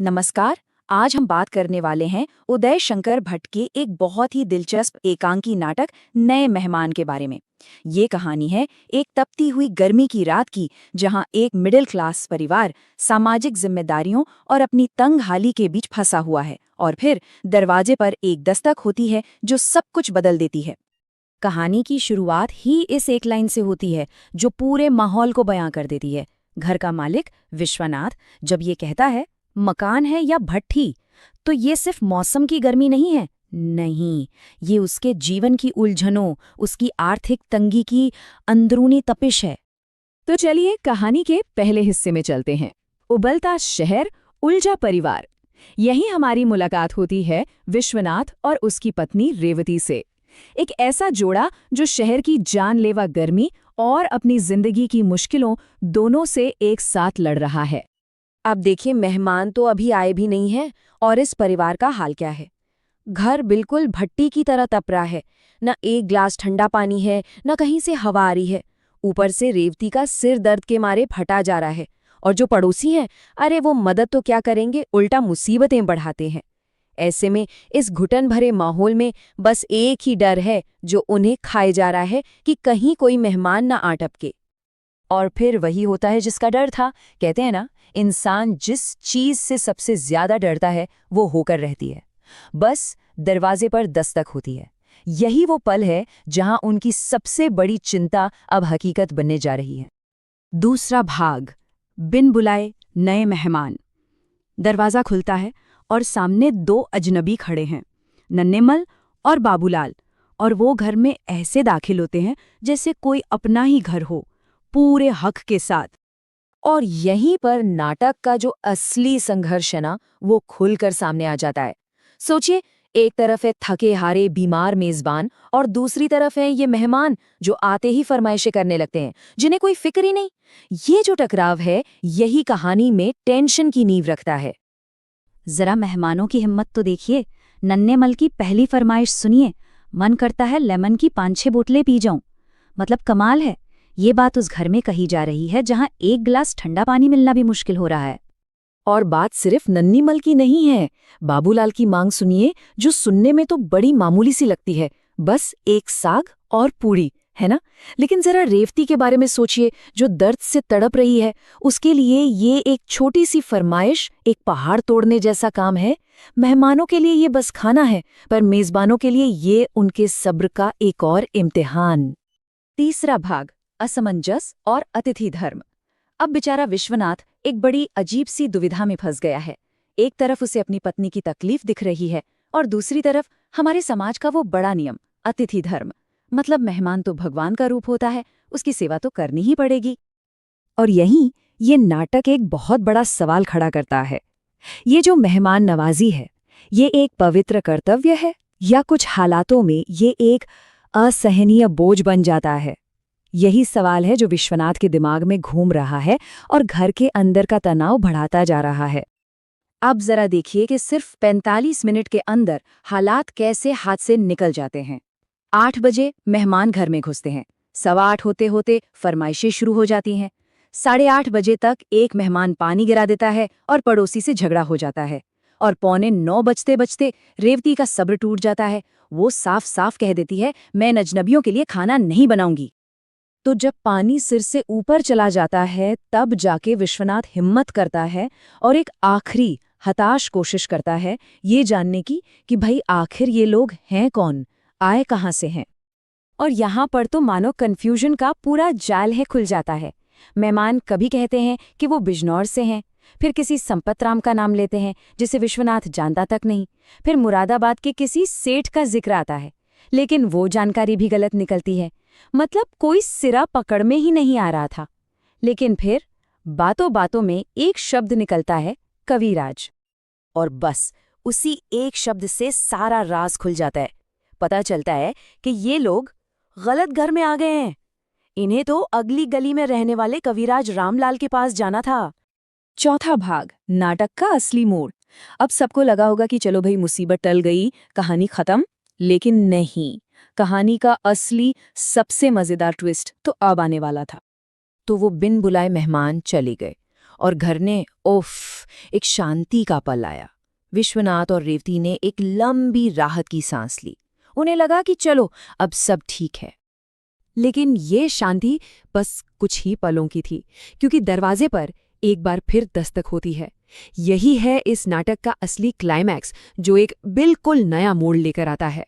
नमस्कार। आज हम बात करने वाले हैं उदय शंकर भट्ट के एक बहुत ही दिलचस्प एकांकी नाटक नए मेहमान के बारे में। ये कहानी है एक तपती हुई गर्मी की रात की, जहां एक मिडिल क्लास परिवार सामाजिक जिम्मेदारियों और अपनी तंग हाली के बीच फंसा हुआ है, और फिर दरवाजे पर एक दस्तक होती है जो सब कुछ बदल देती है। कहानी की शुरुआत ही इस एक लाइन से होती है जो पूरे माहौल को बयां कर देती है। घर का मालिक विश्वनाथ जब ये कहता है मकान है या भट्ठी, तो ये सिर्फ मौसम की गर्मी नहीं है। नहीं, ये उसके जीवन की उलझनों, उसकी आर्थिक तंगी की अंदरूनी तपिश है। तो चलिए कहानी के पहले हिस्से में चलते हैं। उबलता शहर, उलझा परिवार। यही हमारी मुलाकात होती है विश्वनाथ और उसकी पत्नी रेवती से। एक ऐसा जोड़ा जो शहर की जानलेवा गर्मी और अपनी जिंदगी की मुश्किलों दोनों से एक साथ लड़ रहा है। अब देखिए, मेहमान तो अभी आए भी नहीं हैं, और इस परिवार का हाल क्या है। घर बिल्कुल भट्टी की तरह तप रहा है। न एक ग्लास ठंडा पानी है, न कहीं से हवा आ रही है। ऊपर से रेवती का सिर दर्द के मारे फटा जा रहा है, और जो पड़ोसी हैं, अरे वो मदद तो क्या करेंगे, उल्टा मुसीबतें बढ़ाते हैं। ऐसे में इस घुटन भरे माहौल में बस एक ही डर है जो उन्हें खाए जा रहा है कि कहीं कोई मेहमान ना आ टपके। और फिर वही होता है जिसका डर था। कहते हैं ना, इंसान जिस चीज से सबसे ज्यादा डरता है वो होकर रहती है। बस दरवाजे पर दस्तक होती है। यही वो पल है जहां उनकी सबसे बड़ी चिंता अब हकीकत बनने जा रही है। दूसरा भाग, बिन बुलाए नए मेहमान। दरवाजा खुलता है और सामने दो अजनबी खड़े हैं, नन्हेमल और बाबूलाल। और वो घर में ऐसे दाखिल होते हैं जैसे कोई अपना ही घर हो, पूरे हक के साथ। और यहीं पर नाटक का जो असली संघर्ष है ना, वो खुलकर सामने आ जाता है। सोचिए, एक तरफ है थके हारे बीमार मेजबान, और दूसरी तरफ है ये मेहमान जो आते ही फरमाइशें करने लगते हैं, जिन्हें कोई फिक्र ही नहीं। ये जो टकराव है, यही कहानी में टेंशन की नींव रखता है। जरा मेहमानों की हिम्मत तो देखिए। नन्हेमल की पहली फरमाइश सुनिए, मन करता है लेमन की 5-6 बोतलें पी जाऊं। मतलब कमाल है। ये बात उस घर में कही जा रही है जहां एक गिलास ठंडा पानी मिलना भी मुश्किल हो रहा है। और बात सिर्फ नन्हीमल की नहीं है। बाबूलाल की मांग सुनिए, जो सुनने में तो बड़ी मामूली सी लगती है, बस एक साग और पूरी, है ना। लेकिन जरा रेवती के बारे में सोचिए, जो दर्द से तड़प रही है। उसके लिए ये एक छोटी सी फरमाइश एक पहाड़ तोड़ने जैसा काम है। मेहमानों के लिए ये बस खाना है, पर मेजबानों के लिए ये उनके सब्र का एक और इम्तिहान। तीसरा भाग, असमंजस और अतिथि धर्म। अब बेचारा विश्वनाथ एक बड़ी अजीब सी दुविधा में फंस गया है। एक तरफ उसे अपनी पत्नी की तकलीफ दिख रही है, और दूसरी तरफ हमारे समाज का वो बड़ा नियम, अतिथि धर्म। मतलब मेहमान तो भगवान का रूप होता है, उसकी सेवा तो करनी ही पड़ेगी। और यहीं ये नाटक एक बहुत बड़ा सवाल खड़ा करता है। ये जो मेहमान नवाजी है, ये एक पवित्र कर्तव्य है, या कुछ हालातों में ये एक असहनीय बोझ बन जाता है। यही सवाल है जो विश्वनाथ के दिमाग में घूम रहा है और घर के अंदर का तनाव बढ़ाता जा रहा है। अब जरा देखिए कि सिर्फ 45 मिनट के अंदर हालात कैसे हाथ से निकल जाते हैं। 8 बजे मेहमान घर में घुसते हैं। 8:15 होते होते फरमाइशें शुरू हो जाती हैं। 8:30 बजे तक एक मेहमान पानी गिरा देता है और पड़ोसी से झगड़ा हो जाता है। और 8:45 बजते बजते रेवती का सब्र टूट जाता है। वो साफ साफ कह देती है, मैं अजनबियों के लिए खाना नहीं बनाऊंगी। तो जब पानी सिर से ऊपर चला जाता है, तब जाके विश्वनाथ हिम्मत करता है और एक आखिरी हताश कोशिश करता है ये जानने की कि भाई आखिर ये लोग हैं कौन, आए कहाँ से हैं। और यहाँ पर तो मानो कन्फ्यूजन का पूरा जाल है खुल जाता है। मेहमान कभी कहते हैं कि वो बिजनौर से हैं, फिर किसी संपत राम का नाम लेते हैं जिसे विश्वनाथ जानता तक नहीं, फिर मुरादाबाद के किसी सेठ का जिक्र आता है, लेकिन वो जानकारी भी गलत निकलती है। मतलब कोई सिरा पकड़ में ही नहीं आ रहा था। लेकिन फिर बातों बातों में एक शब्द निकलता है, कविराज। और बस उसी एक शब्द से सारा राज खुल जाता है। पता चलता है कि ये लोग गलत घर में आ गए हैं। इन्हें तो अगली गली में रहने वाले कविराज रामलाल के पास जाना था। चौथा भाग, नाटक का असली मोड़। अब सबको लगा होगा कि चलो भाई मुसीबत टल गई, कहानी खत्म। लेकिन नहीं, कहानी का असली सबसे मजेदार ट्विस्ट तो अब आने वाला था। तो वो बिन बुलाए मेहमान चले गए, और घर ने ओफ एक शांति का पल आया। विश्वनाथ और रेवती ने एक लंबी राहत की सांस ली। उन्हें लगा कि चलो अब सब ठीक है। लेकिन ये शांति बस कुछ ही पलों की थी, क्योंकि दरवाजे पर एक बार फिर दस्तक होती है। यही है इस नाटक का असली क्लाइमैक्स, जो एक बिल्कुल नया मोड़ लेकर आता है।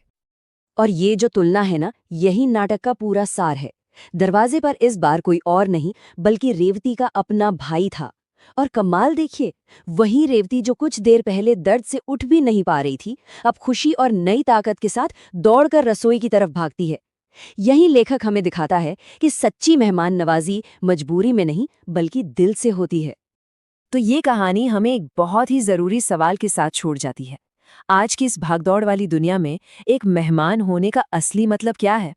और ये जो तुलना है ना, यही नाटक का पूरा सार है। दरवाजे पर इस बार कोई और नहीं बल्कि रेवती का अपना भाई था। और कमाल देखिए, वही रेवती जो कुछ देर पहले दर्द से उठ भी नहीं पा रही थी, अब खुशी और नई ताकत के साथ दौड़कर रसोई की तरफ भागती है। यही लेखक हमें दिखाता है कि सच्ची मेहमान नवाजी मजबूरी में नहीं बल्कि दिल से होती है। तो ये कहानी हमें एक बहुत ही जरूरी सवाल के साथ छोड़ जाती है। आज की इस भागदौड़ वाली दुनिया में एक मेहमान होने का असली मतलब क्या है?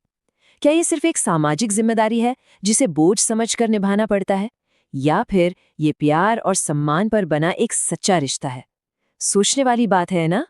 क्या ये सिर्फ एक सामाजिक जिम्मेदारी है जिसे बोझ समझकर निभाना पड़ता है, या फिर ये प्यार और सम्मान पर बना एक सच्चा रिश्ता है? सोचने वाली बात है ना?